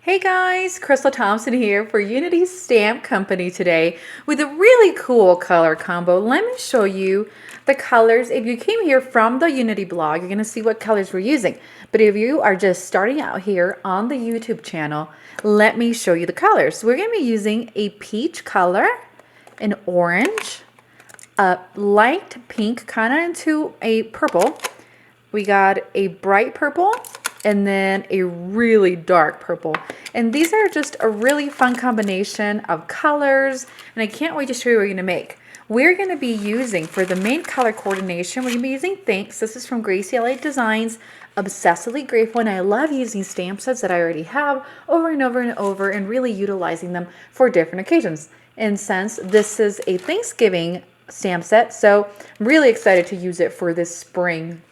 Hey guys, Crystal Thompson here for Unity Stamp Company today with a really cool color combo. Let me show you the colors. If you came here from the Unity blog, you're going to see what colors we're using. But if you are just starting out here on the YouTube channel, let me show you the colors. We're going to be using a peach color, an orange, a light pink kind of into a purple. We got a bright purple and then a really dark purple. And these are just a really fun combination of colors, and I can't wait to show you what we're going to make. We're going to be using, for the main color coordination, we're going to be using Thanks. This is from Gracie LA Designs, Obsessively Grateful, and I love using stamp sets that I already have over and over and over and really utilizing them for different occasions. And since this is a Thanksgiving stamp set, so I'm really excited to use it for this spring.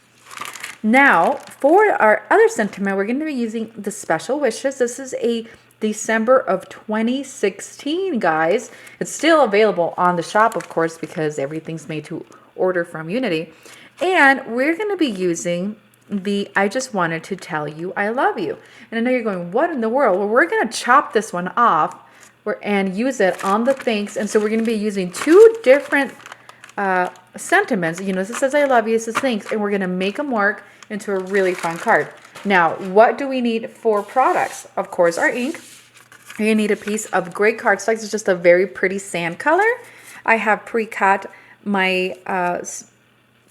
Now, for our other sentiment, we're going to be using the Special Wishes. This is a December of 2016, guys. It's still available on the shop, of course, because everything's made to order from Unity. And we're going to be using the I Just Wanted to Tell You I Love You. And I know you're going, what in the world? Well, we're going to chop this one off and use it on the Thanks. And so we're going to be using two different sentiments. You know, this says I love you, this is thanks, and we're going to make them work into a really fun card. Now, what do we need for products? Of course, our ink. You're going to need a piece of gray cardstock. It's just a very pretty sand color. I have pre-cut my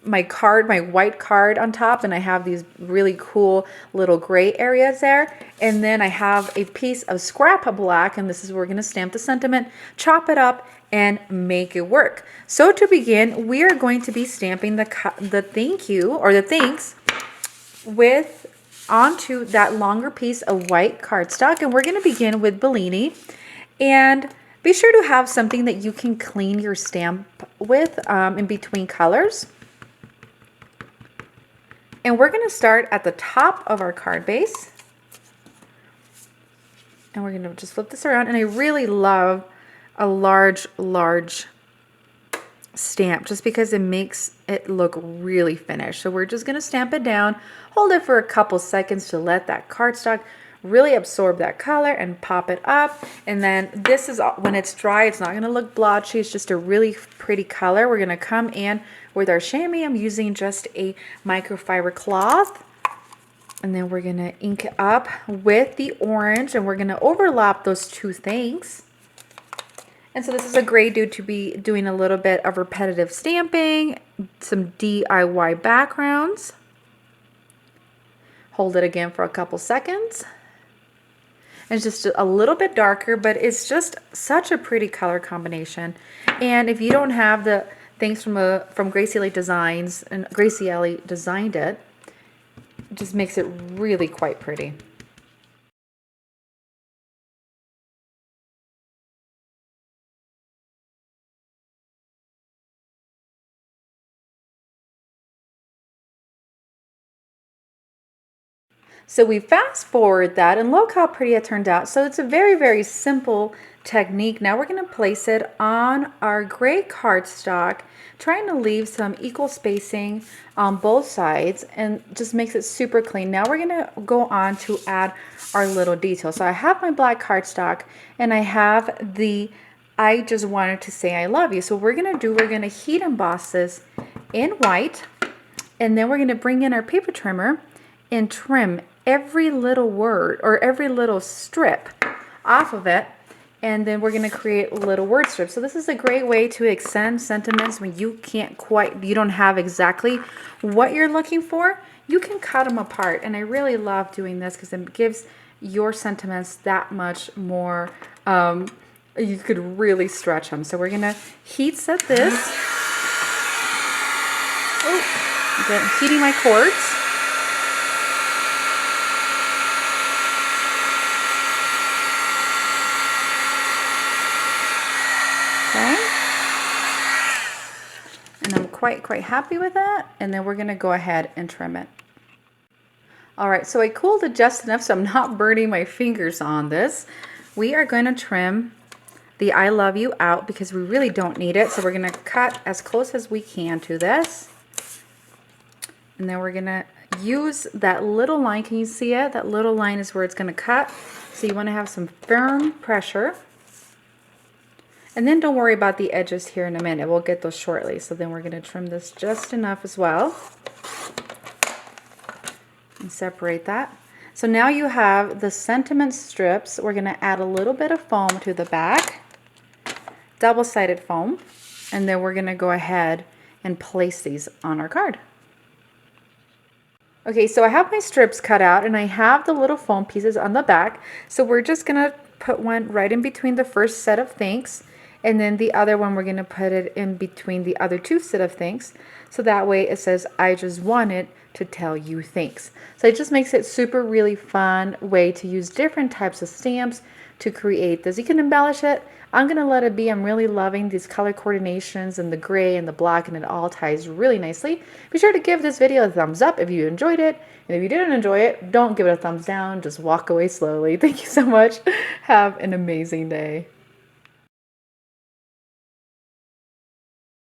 my white card on top, and I have these really cool little gray areas there. And then I have a piece of scrap black, and this is where we're going to stamp the sentiment, chop it up, and make it work. So to begin, we are going to be stamping the thank you or the thanks with onto that longer piece of white cardstock, and we're going to begin with Bellini. And be sure to have something that you can clean your stamp with in between colors. And we're going to start at the top of our card base. And we're going to just flip this around. And I really love a large stamp just because it makes it look really finished. So we're just going to stamp it down, hold it for a couple seconds to let that cardstock really absorb that color and pop it up. And then this is, when it's dry, it's not going to look blotchy. It's just a really pretty color. We're going to come in with our chamois. I'm using just a microfiber cloth. And then we're going to ink it up with the orange, and we're going to overlap those two things. And so this is a great dude to be doing a little bit of repetitive stamping, some DIY backgrounds. Hold it again for a couple seconds. And it's just a little bit darker, but it's just such a pretty color combination. And if you don't have the things from Gracie LA Designs, and Gracie LA designed it, it just makes it really quite pretty. So we fast forward that, and look how pretty it turned out. So it's a very simple technique. Now we're going to place it on our gray cardstock, trying to leave some equal spacing on both sides, and just makes it super clean. Now we're going to go on to add our little details. So I have my black cardstock, and I have the I Just Wanted to Say I Love You. So we're going to heat emboss this in white, and then we're going to bring in our paper trimmer and trim every little word or every little strip off of it, and then we're going to create little word strips. So this is a great way to extend sentiments when you don't have exactly what you're looking for. You can cut them apart, and I really love doing this because it gives your sentiments that much more, you could really stretch them. So we're going to heat set this. Oh, heating my cords. And I'm quite happy with that. And then we're going to go ahead and trim it. All right, so I cooled it just enough so I'm not burning my fingers on this. We are going to trim the I Love You out because we really don't need it. So we're going to cut as close as we can to this. And then we're going to use that little line. Can you see it? That little line is where it's going to cut. So you want to have some firm pressure. And then don't worry about the edges here in a minute. We'll get those shortly. So then we're going to trim this just enough as well. And separate that. So now you have the sentiment strips. We're going to add a little bit of foam to the back. Double-sided foam. And then we're going to go ahead and place these on our card. Okay, so I have my strips cut out and I have the little foam pieces on the back. So we're just going to put one right in between the first set of thanks. And then the other one, we're going to put it in between the other two set of thanks. So that way it says, I just wanted to tell you thanks. So it just makes it super really fun way to use different types of stamps to create this. You can embellish it. I'm going to let it be. I'm really loving these color coordinations and the gray and the black, and it all ties really nicely. Be sure to give this video a thumbs up if you enjoyed it. And if you didn't enjoy it, don't give it a thumbs down. Just walk away slowly. Thank you so much. Have an amazing day.